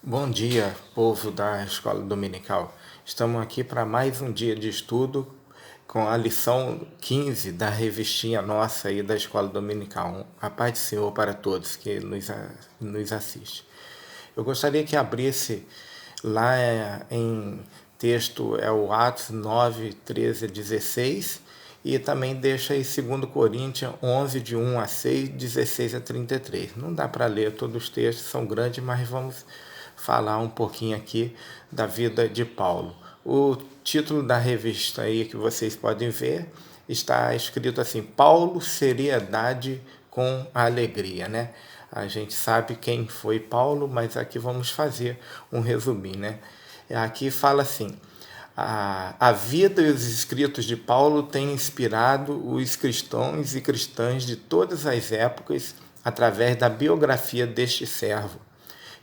Bom dia, povo da Escola Dominical. Estamos aqui para mais um dia de estudo com a lição 15 da revistinha nossa aí da Escola Dominical. A paz do Senhor para todos que nos assistem. Eu gostaria que abrisse lá em texto, é o Atos 9, 13 a 16, e também deixa aí 2 Coríntios 11, de 1 a 6, 16 a 33. Não dá para ler todos os textos, são grandes, mas vamos falar um pouquinho aqui da vida de Paulo. O título da revista aí que vocês podem ver está escrito assim: Paulo, seriedade com alegria, né? A gente sabe quem foi Paulo, mas aqui vamos fazer um resuminho, né? Aqui fala assim: a vida e os escritos de Paulo têm inspirado os cristãos e cristãs de todas as épocas através da biografia deste servo.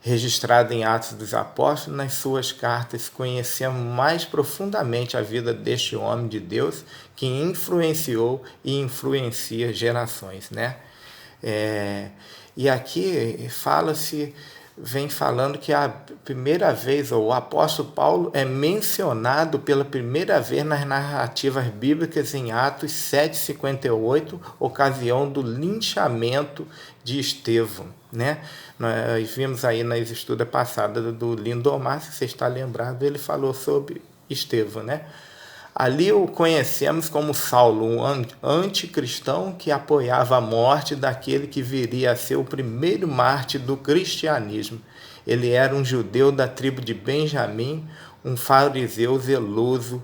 Registrada em Atos dos Apóstolos, nas suas cartas conhecemos mais profundamente a vida deste homem de Deus que influenciou e influencia gerações, né? E aqui vem falando que a primeira vez, ou o apóstolo Paulo é mencionado pela primeira vez nas narrativas bíblicas em Atos 7,58, ocasião do linchamento de Estevão, né? Nós vimos aí nas estudas passadas do Lindomar, se você está lembrado, ele falou sobre Estevão, né? Ali o conhecemos como Saulo, um anticristão que apoiava a morte daquele que viria a ser o primeiro mártir do cristianismo. Ele era um judeu da tribo de Benjamim, um fariseu zeloso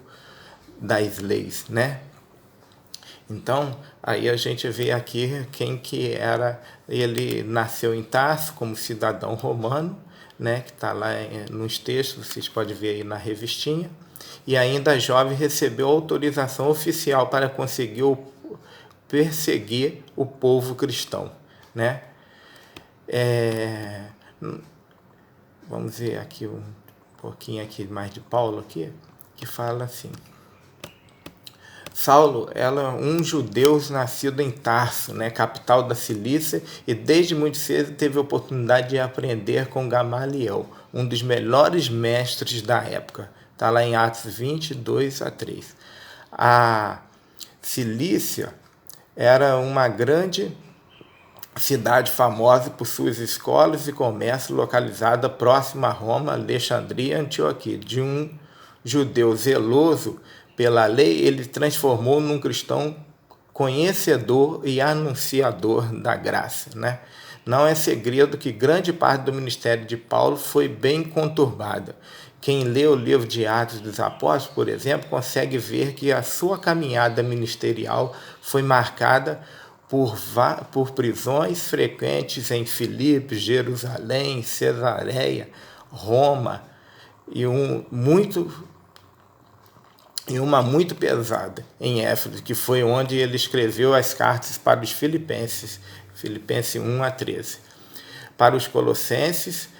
das leis, né? Então, aí a gente vê aqui quem que era. Ele nasceu em Tarso como cidadão romano, né, que está lá nos textos, vocês podem ver aí na revistinha. E ainda jovem recebeu autorização oficial para conseguir perseguir o povo cristão, né? Vamos ver aqui um pouquinho aqui mais de Paulo aqui, que fala assim: Saulo era um judeu nascido em Tarso, né, capital da Cilícia, e desde muito cedo teve a oportunidade de aprender com Gamaliel, um dos melhores mestres da época. Está lá em Atos 20, 2 a 3. A Cilícia era uma grande cidade famosa por suas escolas e comércio, localizada próxima a Roma, Alexandria e Antioquia. De um judeu zeloso pela lei, ele transformou num cristão conhecedor e anunciador da graça, né? Não é segredo que grande parte do ministério de Paulo foi bem conturbada. Quem lê o livro de Atos dos Apóstolos, por exemplo, consegue ver que a sua caminhada ministerial foi marcada por prisões frequentes em Filipe, Jerusalém, Cesareia, Roma, e uma muito pesada em Éfeso, que foi onde ele escreveu as cartas para os Filipenses, Filipenses 1 a 13, para os Colossenses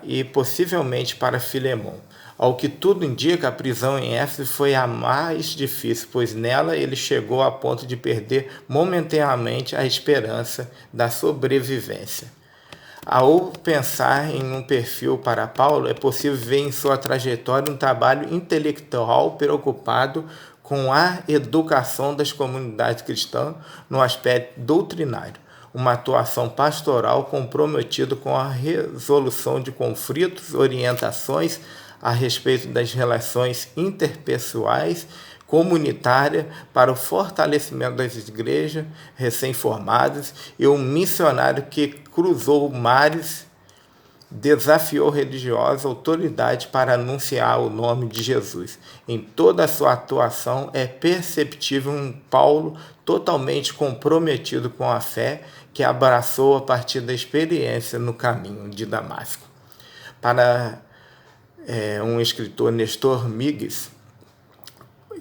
e possivelmente para Filemon. Ao que tudo indica, a prisão em Éfeso foi a mais difícil, pois nela ele chegou a ponto de perder momentaneamente a esperança da sobrevivência. Ao pensar em um perfil para Paulo, é possível ver em sua trajetória um trabalho intelectual preocupado com a educação das comunidades cristãs no aspecto doutrinário, uma atuação pastoral comprometida com a resolução de conflitos, orientações a respeito das relações interpessoais, comunitária para o fortalecimento das igrejas recém-formadas, e um missionário que cruzou mares, desafiou religiosa autoridade para anunciar o nome de Jesus. Em toda a sua atuação é perceptível um Paulo totalmente comprometido com a fé, que abraçou a partir da experiência no caminho de Damasco. Para um escritor, Nestor Migues,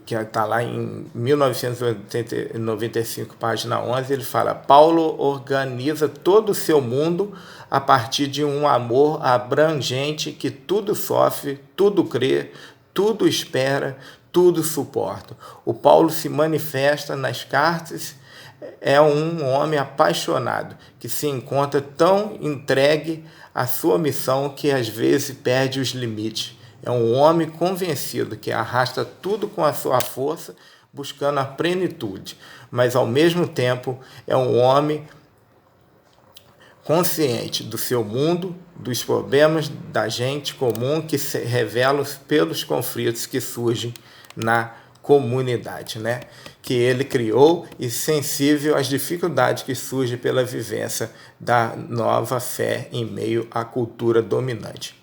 que está lá em 1995, página 11, ele fala: Paulo organiza todo o seu mundo a partir de um amor abrangente que tudo sofre, tudo crê, tudo espera, tudo suporta. O Paulo se manifesta nas cartas é um homem apaixonado, que se encontra tão entregue à sua missão que às vezes perde os limites. É um homem convencido que arrasta tudo com a sua força, buscando a plenitude, mas ao mesmo tempo é um homem consciente do seu mundo, dos problemas da gente comum que se revelam pelos conflitos que surgem na comunidade, né? Que ele criou, e sensível às dificuldades que surgem pela vivência da nova fé em meio à cultura dominante.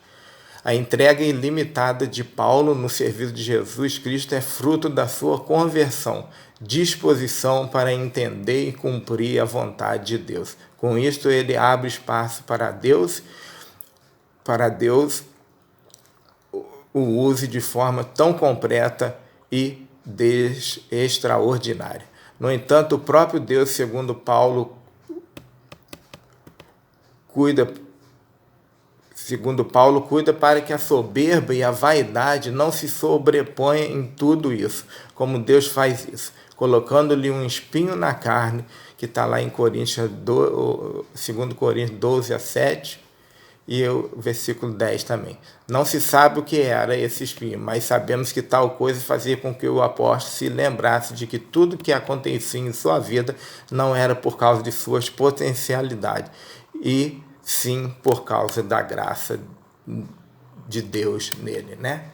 A entrega ilimitada de Paulo no serviço de Jesus Cristo é fruto da sua conversão, disposição para entender e cumprir a vontade de Deus. Com isto, ele abre espaço para Deus o use de forma tão completa e extraordinária. No entanto, o próprio Deus, segundo Paulo, cuida para que a soberba e a vaidade não se sobreponham em tudo isso, como Deus faz isso, colocando-lhe um espinho na carne, que está lá em 2 Coríntios 12:7, e o versículo 10 também. Não se sabe o que era esse espinho, mas sabemos que tal coisa fazia com que o apóstolo se lembrasse de que tudo que acontecia em sua vida não era por causa de suas potencialidades, e sim por causa da graça de Deus nele, né?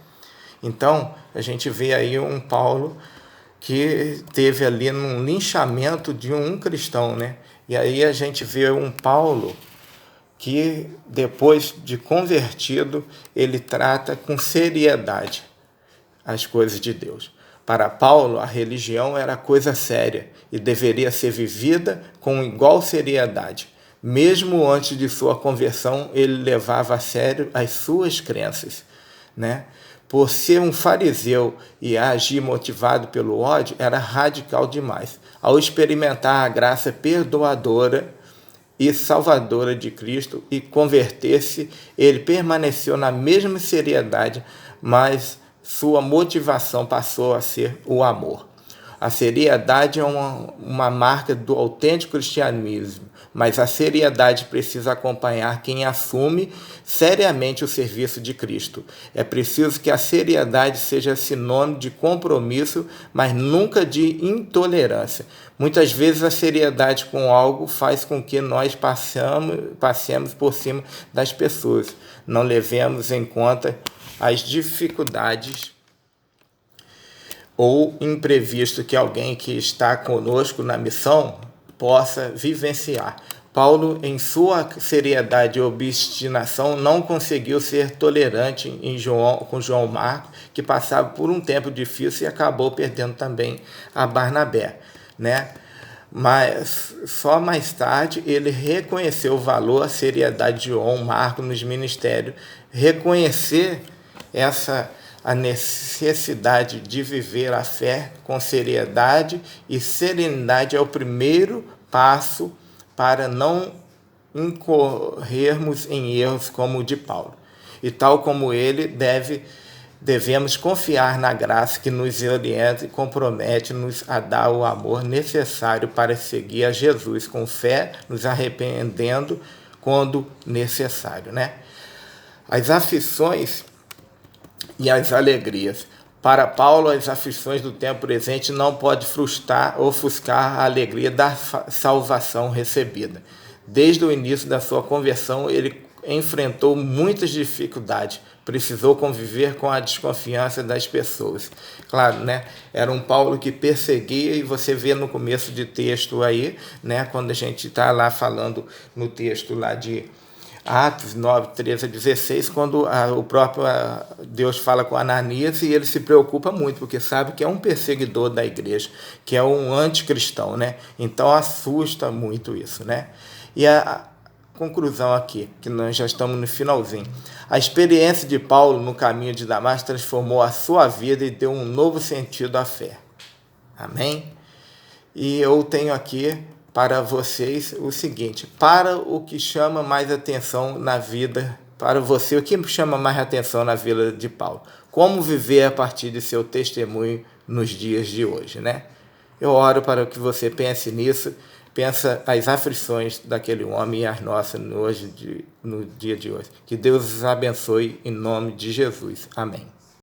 Então, a gente vê aí um Paulo que teve ali um linchamento de um cristão, né? E aí a gente vê um Paulo que, depois de convertido, ele trata com seriedade as coisas de Deus. Para Paulo, a religião era coisa séria e deveria ser vivida com igual seriedade. Mesmo antes de sua conversão, ele levava a sério as suas crenças, né? Por ser um fariseu e agir motivado pelo ódio, era radical demais. Ao experimentar a graça perdoadora e salvadora de Cristo e converter-se, ele permaneceu na mesma seriedade, mas sua motivação passou a ser o amor. A seriedade é uma marca do autêntico cristianismo, mas a seriedade precisa acompanhar quem assume seriamente o serviço de Cristo. É preciso que a seriedade seja sinônimo de compromisso, mas nunca de intolerância. Muitas vezes a seriedade com algo faz com que nós passemos por cima das pessoas, não levemos em conta as dificuldades ou imprevisto que alguém que está conosco na missão possa vivenciar. Paulo, em sua seriedade e obstinação, não conseguiu ser tolerante com João Marcos, que passava por um tempo difícil e acabou perdendo também a Barnabé, né? Mas só mais tarde ele reconheceu o valor, a seriedade de João Marcos nos ministérios, reconhecer a necessidade de viver a fé com seriedade e serenidade é o primeiro passo para não incorrermos em erros como o de Paulo. E tal como ele, devemos confiar na graça que nos orienta e compromete-nos a dar o amor necessário para seguir a Jesus com fé, nos arrependendo quando necessário, né? As aflições e as alegrias. Para Paulo, as aflições do tempo presente não podem frustrar ou ofuscar a alegria da salvação recebida. Desde o início da sua conversão, ele enfrentou muitas dificuldades, precisou conviver com a desconfiança das pessoas. Claro, né? Era um Paulo que perseguia, e você vê no começo de texto aí, né? Quando a gente está lá falando no texto lá de Atos 9, 13 a 16, quando o próprio Deus fala com Ananias, e ele se preocupa muito, porque sabe que é um perseguidor da igreja, que é um anticristão, né? Então assusta muito isso, né? E a conclusão aqui, que nós já estamos no finalzinho. A experiência de Paulo no caminho de Damasco transformou a sua vida e deu um novo sentido à fé. Amém? E eu tenho aqui para vocês o seguinte: para o que chama mais atenção na vida, para você, o que chama mais atenção na vida de Paulo? Como viver a partir de seu testemunho nos dias de hoje, né? Eu oro para que você pense nisso, pensa as aflições daquele homem e as nossas no dia de hoje. Que Deus os abençoe em nome de Jesus. Amém.